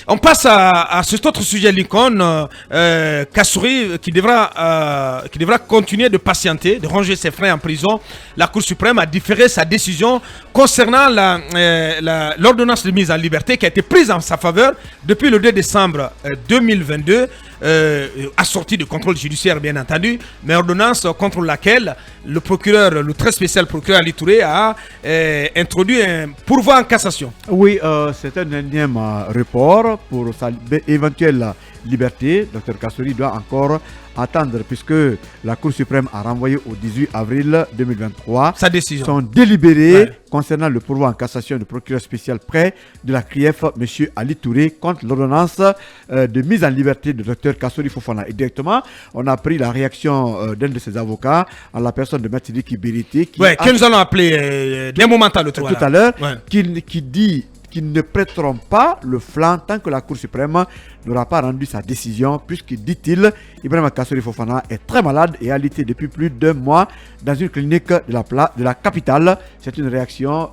On passe à cet autre sujet, Lincoln. Kassouri qui devra continuer de patienter, de ranger ses freins en prison. La Cour suprême a différé sa décision concernant l'ordonnance de mise en liberté qui a été prise en sa faveur depuis le 2 décembre 2022, assortie de contrôle judiciaire bien entendu, mais ordonnance contre laquelle le très spécial procureur Ali Touré a introduit un pourvoi en cassation. Oui, c'est un énième report pour sa éventuelle liberté. Dr Kassouri doit encore attendre puisque la Cour suprême a renvoyé au 18 avril 2023 sa décision. Son délibéré concernant le pourvoi en cassation du procureur spécial près de la CRIEF, M. Ali Touré, contre l'ordonnance de mise en liberté de Dr Kassouri Fofana. Et directement, on a pris la réaction d'un de ses avocats, en la personne de Maître Sidiki Birité, que nous allons appeler d'un moment à l'autre tout à l'heure, qui dit qu'ils ne prêteront pas le flanc tant que la Cour suprême n'aura pas rendu sa décision, puisque, dit-il, Ibrahima Kassouri Fofana est très malade et a alité depuis plus d'1 mois dans une clinique de la capitale. C'est une réaction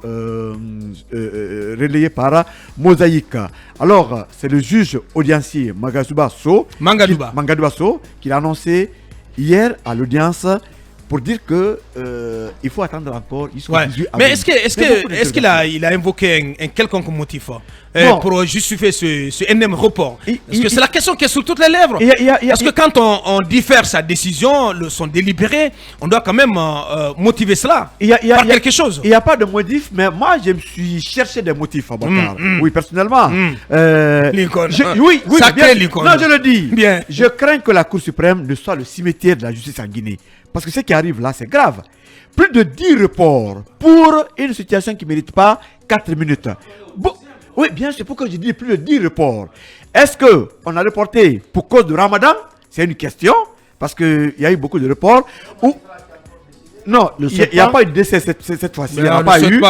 relayée par Mosaïque. Alors, c'est le juge audiencier Mangadouba Sow qui l'a annoncé hier à l'audience pour dire que il faut attendre encore jusqu'au 18 avril. Mais est-ce qu'il a invoqué un quelconque motif pour justifier ce énième report? Parce que c'est la question qui est sur toutes les lèvres. Parce que quand on diffère sa décision, son délibéré, on doit quand même motiver cela par quelque chose. Il n'y a pas de motif, mais moi je me suis cherché des motifs, Abakar. Oui, personnellement. Lincoln. Oui, Sacré Lincoln. Non, je le dis. Bien. Je crains que la Cour suprême ne soit le cimetière de la justice en Guinée. Parce que ce qui arrive là, c'est grave. Plus de 10 reports pour une situation qui ne mérite pas 4 minutes. Bon, oui, bien sûr, pourquoi je dis plus de 10 reports. Est-ce qu'on a reporté pour cause de Ramadan? C'est une question, parce qu'il y a eu beaucoup de reports. Ou non, il n'y a pas eu de décès cette fois-ci. Il n'y en a pas eu.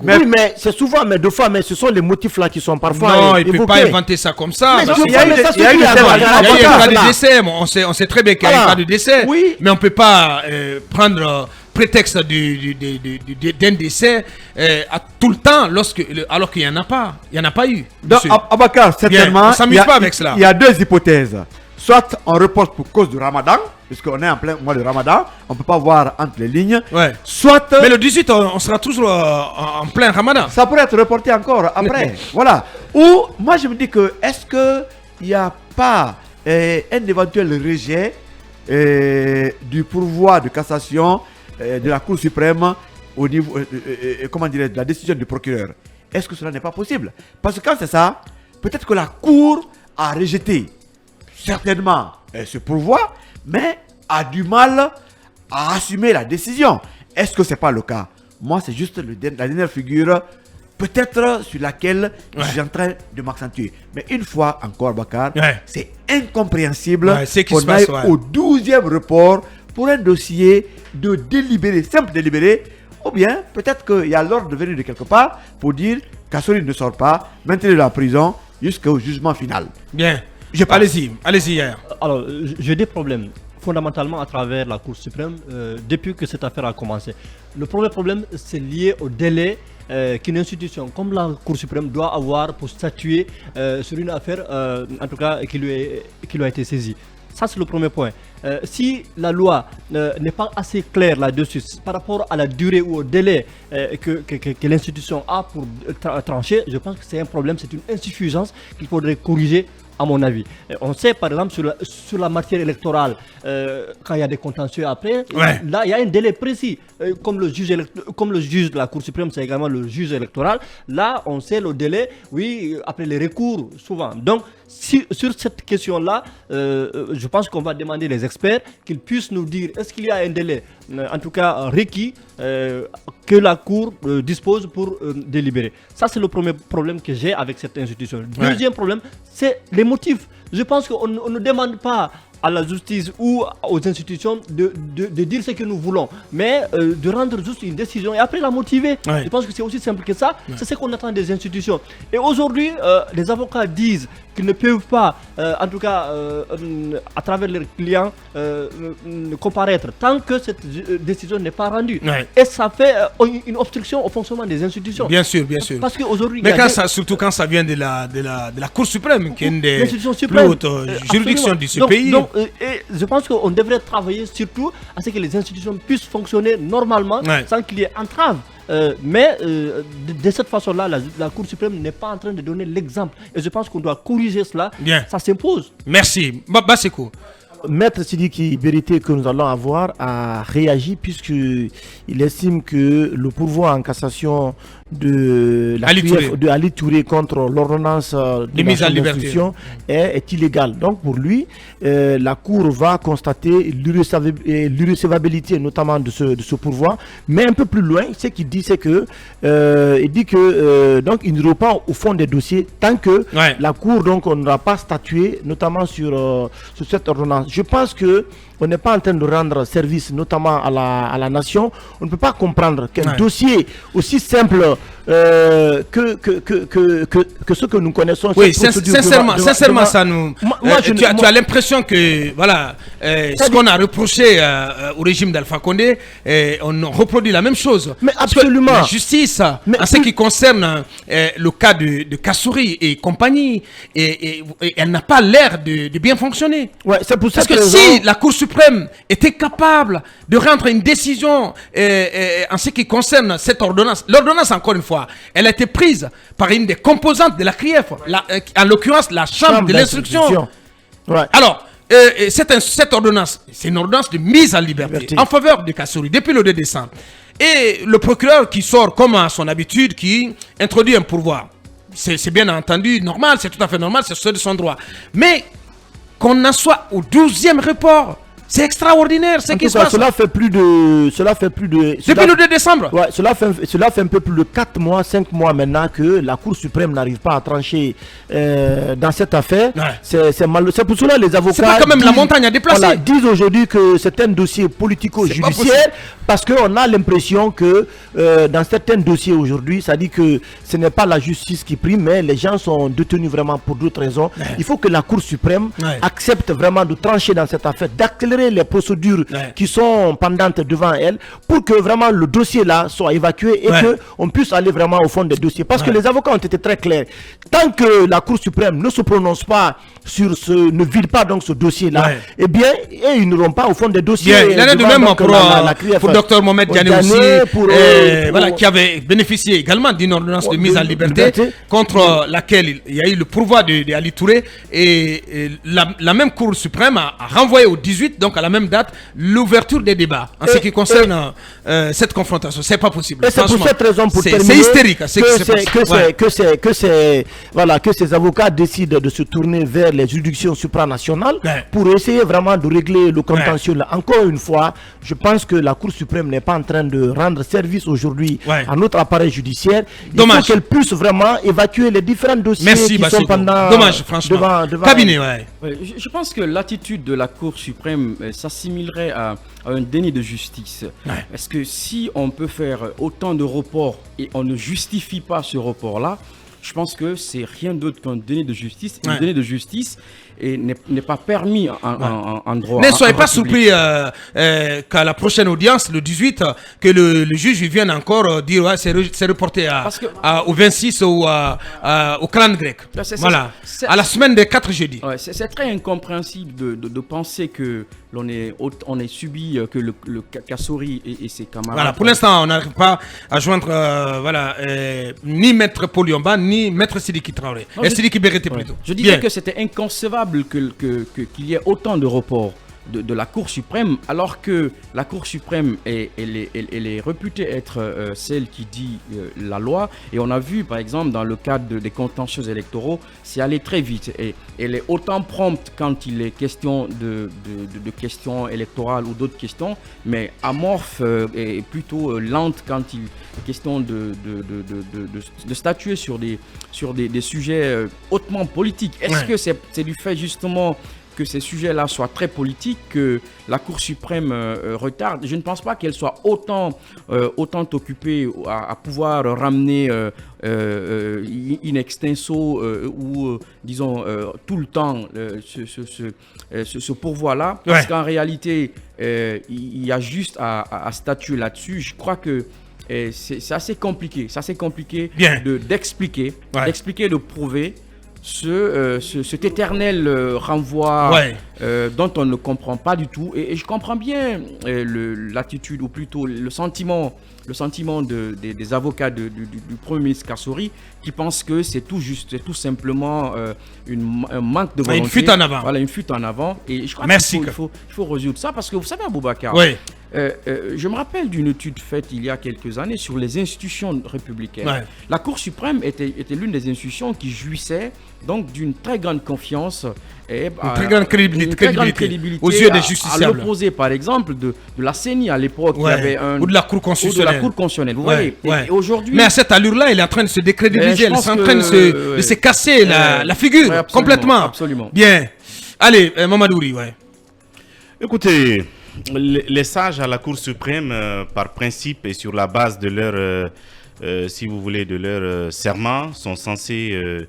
Oui, mais c'est souvent, mais 2 fois, mais ce sont les motifs là qui sont parfois. Non, il ne peut pas inventer ça comme ça. Il y a eu un cas de décès. On sait très bien qu'il y a un cas de décès. Mais on ne peut pas prendre prétexte d'un décès à tout le temps alors qu'il n'y en a pas. Il n'y en a pas eu. Donc, Abakar, certainement, on ne s'amuse pas avec cela. Il y a 2 hypothèses. Soit on reporte pour cause du Ramadan, puisqu'on est en plein mois de Ramadan, on ne peut pas voir entre les lignes. Soit... Mais le 18, on sera toujours en plein Ramadan. Ça pourrait être reporté encore après. Voilà. Ou, moi je me dis que, est-ce qu'il n'y a pas un éventuel rejet du pourvoi de cassation de la Cour suprême au niveau, de la décision du procureur? Est-ce que cela n'est pas possible? Parce que quand c'est ça, peut-être que la Cour a rejeté certainement ce pourvoi, mais a du mal à assumer la décision. Est-ce que ce n'est pas le cas? Moi, c'est juste la dernière figure, peut-être sur laquelle je suis en train de m'accentuer. Mais une fois encore, Bakar, c'est incompréhensible qu'on aille au 12e report pour un dossier de délibéré, simple délibéré, ou bien peut-être qu'il y a l'ordre venu de quelque part pour dire Kassouri ne sort pas, maintenez-le dans la prison jusqu'au jugement final. Bien. Allez-y. Alors, j'ai des problèmes fondamentalement à travers la Cour suprême depuis que cette affaire a commencé. Le premier problème, c'est lié au délai qu'une institution comme la Cour suprême doit avoir pour statuer sur une affaire, en tout cas, qui lui a été saisie. Ça, c'est le premier point. Si la loi n'est pas assez claire là-dessus par rapport à la durée ou au délai que l'institution a pour trancher, je pense que c'est un problème, c'est une insuffisance qu'il faudrait corriger à mon avis. On sait par exemple sur la matière électorale, quand il y a des contentieux après, là il y a un délai précis. Comme le juge de la Cour suprême, c'est également le juge électoral. Là, on sait le délai, après les recours, souvent. Donc, sur cette question-là, je pense qu'on va demander les experts qu'ils puissent nous dire est-ce qu'il y a un délai, en tout cas requis, que la Cour dispose pour délibérer. Ça, c'est le premier problème que j'ai avec cette institution. Deuxième problème, c'est les motifs. Je pense qu'on ne demande pas à la justice ou aux institutions de dire ce que nous voulons, mais de rendre juste une décision et après la motiver. Je pense que c'est aussi simple que ça. C'est ce qu'on attend des institutions. Et aujourd'hui, les avocats disent qu'ils ne peuvent pas, en tout cas à travers leurs clients, comparaître tant que cette décision n'est pas rendue. Et ça fait une obstruction au fonctionnement des institutions. Bien sûr, bien sûr. Parce qu'aujourd'hui, mais surtout quand ça vient de la Cour suprême, qui est une des plus hautes juridictions de ce pays. Et je pense qu'on devrait travailler surtout à ce que les institutions puissent fonctionner normalement sans qu'il y ait entrave. Mais de cette façon-là, la Cour suprême n'est pas en train de donner l'exemple. Et je pense qu'on doit corriger cela. Bien. Ça s'impose. Merci. Basekou. Maître Sidiki Berité que nous allons avoir a réagi puisqu'il estime que le pourvoi en cassation de Ali Touré contre l'ordonnance de mise en liberté est illégal. Donc pour lui, la Cour va constater l'irrecevabilité notamment de ce pourvoi. Mais un peu plus loin, ce qu'il dit, c'est que il dit que donc il n'ira pas au fond des dossiers tant que la Cour donc on n'aura pas statué notamment sur cette ordonnance. Je pense que on n'est pas en train de rendre service notamment à la nation. On ne peut pas comprendre qu'un dossier aussi simple que ce que nous connaissons. Oui, sincèrement, ça nous. Tu as l'impression que voilà, ce qu'on a reproché au régime d'Alpha Condé, on reproduit la même chose. Mais absolument. La justice, en ce qui concerne le cas de Kassouri et compagnie, et elle n'a pas l'air de bien fonctionner. Ouais, c'est pour ça que si la Cour suprême était capable de rendre une décision en ce qui concerne cette ordonnance, l'ordonnance, encore une fois, elle a été prise par une des composantes de la CRIEF, en l'occurrence la Chambre de l'instruction. Alors, cette ordonnance, c'est une ordonnance de mise en liberté en faveur de Kassouri depuis le 2 décembre. Et le procureur qui sort comme à son habitude, qui introduit un pourvoi. C'est bien entendu normal, c'est tout à fait normal, c'est de son droit. Mais qu'on en soit au 12e report, c'est extraordinaire ce qui se passe. Cela fait plus de. Depuis le 2 décembre. Ouais, cela fait un peu plus de 4 mois, 5 mois maintenant que la Cour suprême n'arrive pas à trancher dans cette affaire. C'est pour cela que les avocats. C'est pas quand même la montagne à déplacer. Voilà, disent aujourd'hui que c'est un dossier politico-judiciaire parce qu'on a l'impression que dans certains dossiers aujourd'hui, ça dit que ce n'est pas la justice qui prime, mais les gens sont détenus vraiment pour d'autres raisons. Il faut que la Cour suprême accepte vraiment de trancher dans cette affaire, d'accélérer les procédures qui sont pendantes devant elle pour que vraiment le dossier là soit évacué et que on puisse aller vraiment au fond des dossiers parce que les avocats ont été très clairs. Tant que la Cour suprême ne se prononce pas sur ne vide pas donc ce dossier là, eh bien ils n'iront pas au fond des dossiers. Il en est de même pour Dr Mohamed Diané aussi, qui avait bénéficié également d'une ordonnance de mise en liberté contre laquelle il y a eu le pourvoi de Ali Touré et la même Cour suprême a renvoyé au 18, donc à la même date, l'ouverture des débats en ce qui concerne cette confrontation. C'est pas possible. Et c'est pour cette raison, pour terminer, c'est hystérique que ces avocats décident de se tourner vers les juridictions supranationales pour essayer vraiment de régler le contentieux là. Encore une fois, je pense que la Cour suprême n'est pas en train de rendre service aujourd'hui à notre appareil judiciaire. Il faut qu'elle puisse vraiment évacuer les différents dossiers qui sont pendant devant cabinet. Je pense que l'attitude de la Cour suprême s'assimilerait à un déni de justice. Parce que si on peut faire autant de reports et on ne justifie pas ce report-là, je pense que c'est rien d'autre qu'un déni de justice. Un déni de justice et n'est pas permis en droit. Ne soyez pas surpris qu'à la prochaine audience, le 18, que le juge vienne encore dire c'est reporté au 26 ou au calendrier grec. Voilà, à la semaine des 4 jeudis. C'est très incompréhensible de penser que on est subi, que le Kassouri et ses camarades. Voilà, pour l'instant, on n'arrive pas à joindre ni Maître Paul Yomba, ni Maître Sidiki Traoré. Sidiki Berité plutôt. Je disais que c'était inconcevable qu'il y ait autant de reports de la Cour suprême, alors que la Cour suprême elle est réputée être celle qui dit la loi. Et on a vu, par exemple, dans le cadre des contentieux électoraux, c'est allé très vite. Et elle est autant prompte quand il est question de questions électorales ou d'autres questions, mais amorphe et plutôt lente quand il est question de statuer sur des sujets hautement politiques. Est-ce que c'est du fait justement que ces sujets-là soient très politiques, que la Cour suprême retarde. Je ne pense pas qu'elle soit autant occupée à pouvoir ramener in extenso ou disons tout le temps ce pourvoi-là. Parce qu'en réalité, il y a juste à statuer là-dessus. Je crois que c'est assez compliqué. C'est assez compliqué d'expliquer, de prouver cet éternel renvoi dont on ne comprend pas du tout. Et je comprends bien l'attitude, ou plutôt le sentiment des avocats du Premier ministre Kassouri, qui pensent que c'est tout juste, c'est tout simplement un manque de volonté. Une fuite en avant. Voilà, une fuite en avant. Et je crois qu'il faut résoudre ça, parce que vous savez, Aboubacar, je me rappelle d'une étude faite il y a quelques années sur les institutions républicaines. La Cour suprême était l'une des institutions qui jouissait donc d'une très grande confiance et une très grande crédibilité aux yeux des justiciables. À l'opposé, par exemple, de la CENI à l'époque, il y avait ou de la Cour constitutionnelle. Vous voyez. Et aujourd'hui, mais à cette allure-là, elle est en train de se décrédibiliser, elle est en train de se casser la figure complètement. Absolument. Bien. Allez, Mamadouri, Écoutez, les sages à la Cour suprême, par principe et sur la base de leur, si vous voulez, de leur serment, sont censés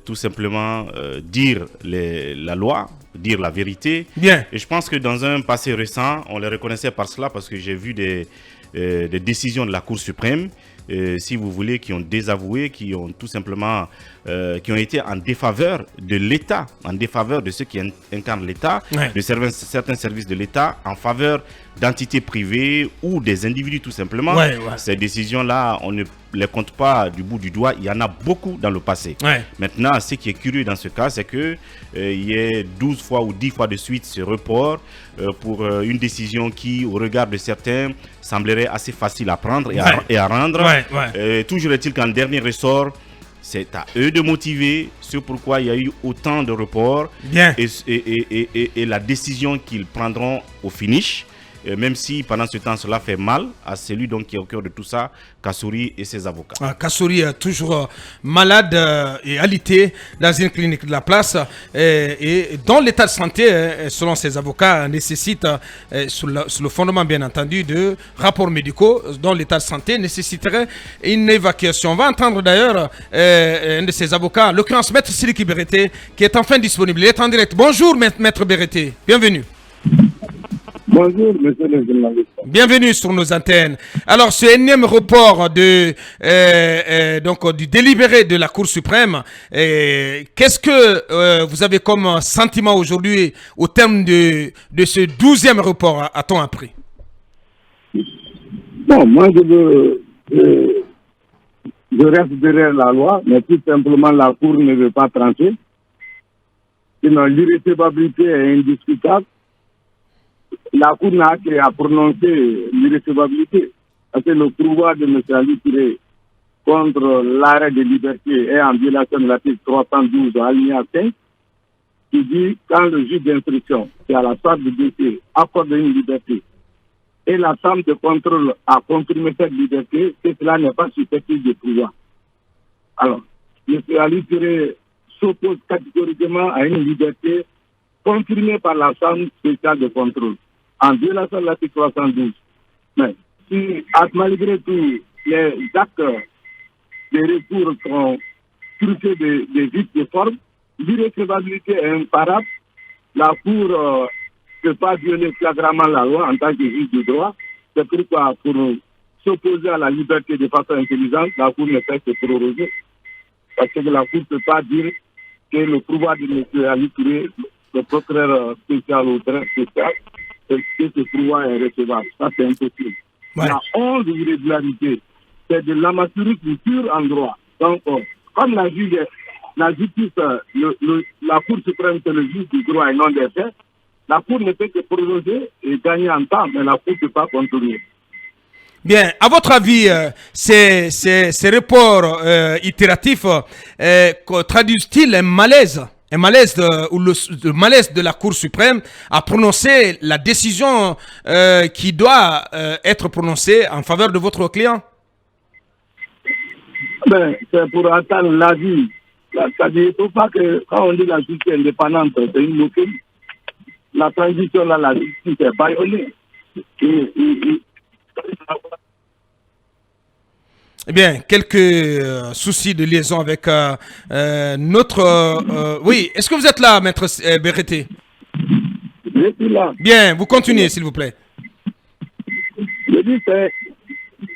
tout simplement dire la loi, dire la vérité. Bien. Et je pense que dans un passé récent, on les reconnaissait par cela, parce que j'ai vu des décisions de la Cour suprême, si vous voulez, qui ont désavoué, qui ont tout simplement qui ont été en défaveur de l'État, en défaveur de ceux qui incarnent l'État, de certains services de l'État, en faveur d'entités privées ou des individus tout simplement. Ces décisions-là, on ne les compte pas du bout du doigt, il y en a beaucoup dans le passé. Maintenant, ce qui est curieux dans ce cas, c'est qu'il y ait 12 fois ou 10 fois de suite ce report pour une décision qui, au regard de certains, semblerait assez facile à prendre et à rendre. Toujours est-il qu'en dernier ressort, c'est à eux de motiver ce pourquoi il y a eu autant de reports et la décision qu'ils prendront au finish. Même si pendant ce temps cela fait mal à celui donc qui est au cœur de tout ça, Kassouri et ses avocats. Kassouri est toujours malade et alité dans une clinique de la place et dont l'état de santé, selon ses avocats, nécessite, sur le fondement bien entendu de rapports médicaux, dont l'état de santé nécessiterait une évacuation. On va entendre d'ailleurs un de ses avocats, l'occurrence Maître Sidiki Berete, qui est enfin disponible. Il est en direct. Bonjour Maître Berete, bienvenue. Bonjour, monsieur le journaliste. Bienvenue sur nos antennes. Alors, ce énième report du délibéré de la Cour suprême, qu'est-ce que vous avez comme sentiment aujourd'hui au terme de ce 12e report, a-t-on appris? Bon, moi, je reste derrière la loi, mais tout simplement, la Cour ne veut pas trancher. Sinon, l'irrécevabilité est indiscutable. La Cour n'a qu'à prononcer l'irrécevabilité. Parce que le pouvoir de M. Ali Touré contre l'arrêt de liberté est en violation de l'article 312 alinéa 5, qui dit quand le juge d'instruction, qui a la sorte de dossier, accorde une liberté, et la chambre de contrôle a confirmé cette liberté, que cela n'est pas susceptible de pouvoir. Alors, M. Ali Touré s'oppose catégoriquement à une liberté confirmée par la chambre spéciale de contrôle, en violation de l'article 312. Mais si, malgré tout, les actes de recours sont truqués de vices de forme, l'irrécevabilité est imparable. La Cour ne peut pas violer flagramment la loi en tant que juge de droit. C'est pourquoi, pour s'opposer à la liberté de façon intelligente, la Cour ne fait que proroger. Parce que la Cour ne peut pas dire que le pouvoir de M. Ali Touré, le procureur spécial ou très spécial, que ce pouvoir est recevable. Ça, c'est impossible. Il y a 11 irrégularités. C'est de l'amateurisme pur en droit. Donc, comme la justice, la Cour suprême, c'est le juge du droit et non des faits, la Cour ne fait que prolonger et gagner en temps, mais la Cour ne peut pas contrôler. Bien, à votre avis, ces reports itératifs traduisent-ils un malaise ou le malaise de la Cour suprême à prononcer la décision qui doit être prononcée en faveur de votre client? C'est pour attendre l'avis C'est-à-dire, il ne faut pas que, quand on dit la justice indépendante, c'est une moquerie. La transition, là, la justice est bâillonnée. Eh bien, quelques soucis de liaison avec notre... oui, est-ce que vous êtes là, Maître Berete? Je suis là. Bien, vous continuez, s'il vous plaît. Je dis, c'est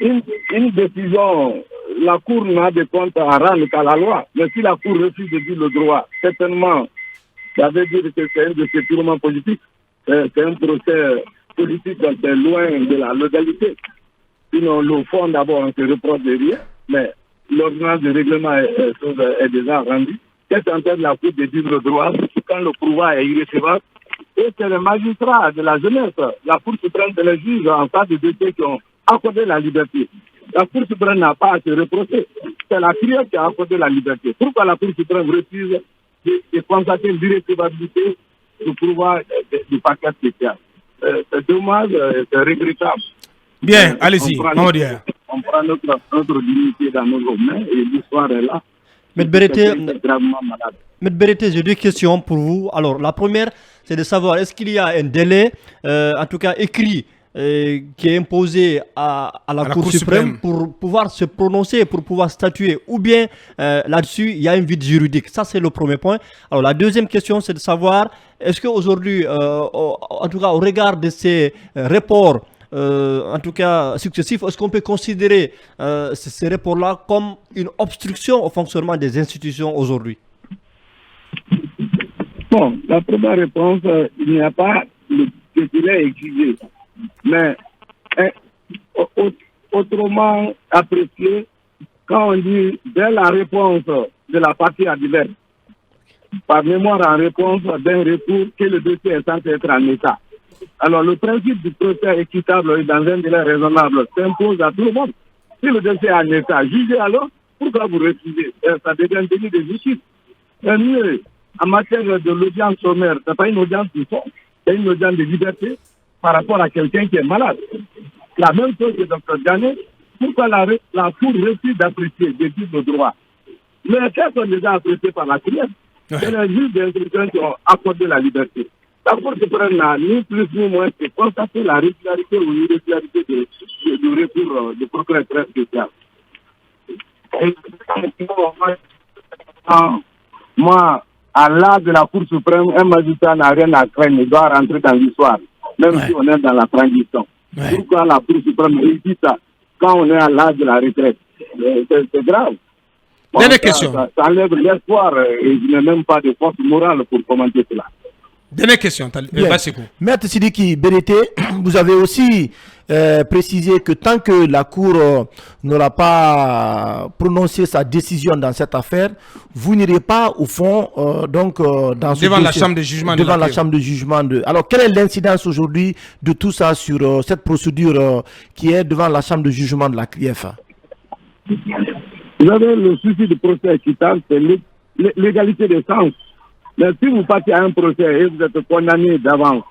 une décision. La Cour n'a de compte à rendre qu'à la loi. Mais si la Cour refuse de dire le droit, certainement, ça veut dire que c'est un dossier purement politique. C'est un procès politique, c'est loin de la légalité. Sinon, le fond, d'abord, on se reproche de rien, mais l'ordonnance de règlement est déjà rendue. Qu'est-ce en train de la Cour de dire le droit quand le pouvoir est irrécevable? Et c'est les magistrats de la jeunesse, la Cour suprême, c'est les juges en face de dossiers qui ont accordé la liberté. La Cour suprême n'a pas à se reprocher. C'est la CRIEF qui a accordé la liberté. Pourquoi la Cour suprême refuse de constater l'irrécevabilité du pouvoir du paquet spécial? C'est dommage, c'est regrettable. Bien, allez-y, Mamadou. On prend notre dignité dans nos mains et l'histoire est là. Maître Berete, j'ai deux questions pour vous. Alors, la première, c'est de savoir, est-ce qu'il y a un délai, en tout cas écrit, qui est imposé à la Cour suprême pour pouvoir se prononcer, pour pouvoir statuer, ou bien là-dessus, il y a un vide juridique. Ça, c'est le premier point. Alors, la deuxième question, c'est de savoir, est-ce qu'aujourd'hui, en tout cas, au regard de ces reports, en tout cas successifs, est-ce qu'on peut considérer ces reports-là comme une obstruction au fonctionnement des institutions aujourd'hui? Bon, la première réponse, il n'y a pas le délai exigé. Mais autrement apprécié, quand on dit dès la réponse de la partie adverse, par mémoire en réponse d'un recours que le dossier est censé être en état. Alors le principe du procès équitable et dans un délai raisonnable s'impose à tout le monde. Si le dossier est en état, jugez alors, pourquoi vous refusez? Ça devient un délit de justice. C'est mieux, en matière de l'audience sommaire, ce n'est pas une audience du fond, c'est une audience de liberté par rapport à quelqu'un qui est malade. La même chose que Dr Diané, pourquoi la Cour refuse d'apprécier, de dire le droit? Les faits sont déjà appréciés par la CRIEF. C'est les juges d'instruction qui ont accordé la liberté. La Cour suprême n'a ni plus ni moins que constater la régularité ou l'irrégularité du recours du procureur très spécial. Moi, à l'âge de la Cour suprême, un magistrat n'a rien à craindre, il doit rentrer dans l'histoire, même si on est dans la transition. Pourquoi la Cour suprême réussit ça quand on est à l'âge de la retraite? C'est grave. Bon, dernière question. Ça enlève l'espoir et il n'y a même pas de force morale pour commenter cela. Dernière question, Maître Sidiki Berete, vous avez aussi précisé que tant que la Cour n'aura pas prononcé sa décision dans cette affaire, vous n'irez pas au fond dans ce devant dossier, la chambre de jugement. Devant la chambre de jugement. Alors, quelle est l'incidence aujourd'hui de tout ça sur cette procédure qui est devant la chambre de jugement de la CRIEF? Vous avez le souci du procès équitable, c'est l'égalité des chances. Mais si vous partez à un procès et vous êtes condamné d'avance,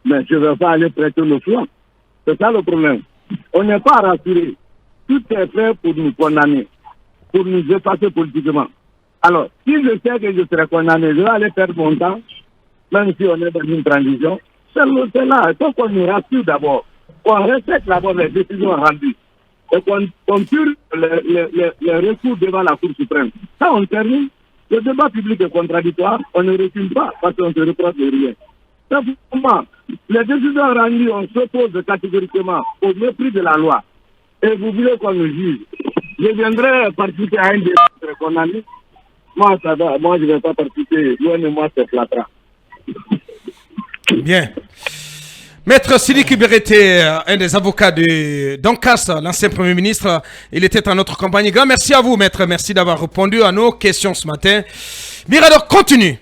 mais je ne vais pas aller prêter le flanc. C'est ça le problème. On n'est pas rassuré. Tout est fait pour nous condamner, pour nous effacer politiquement. Alors, si je sais que je serai condamné, je vais aller perdre mon temps, même si on est dans une transition. C'est là. Il faut qu'on nous rassure d'abord, qu'on respecte d'abord les décisions rendues et qu'on purge les recours devant la Cour suprême. Ça, on termine. Le débat public est contradictoire, on ne recule pas parce qu'on se reproche de rien. Simplement, les décisions rendues, on s'oppose catégoriquement au mépris de la loi. Et vous voulez qu'on nous juge. Je viendrai participer à un débat condamné. Moi, ça va. Moi, je ne vais pas participer. Loin de moi, c'est flagrant. Bien. Maître Sidiki Berete, un des avocats de Doncas, l'ancien Premier ministre, il était en notre compagnie. Grand merci à vous, maître. Merci d'avoir répondu à nos questions ce matin. Mirador continue.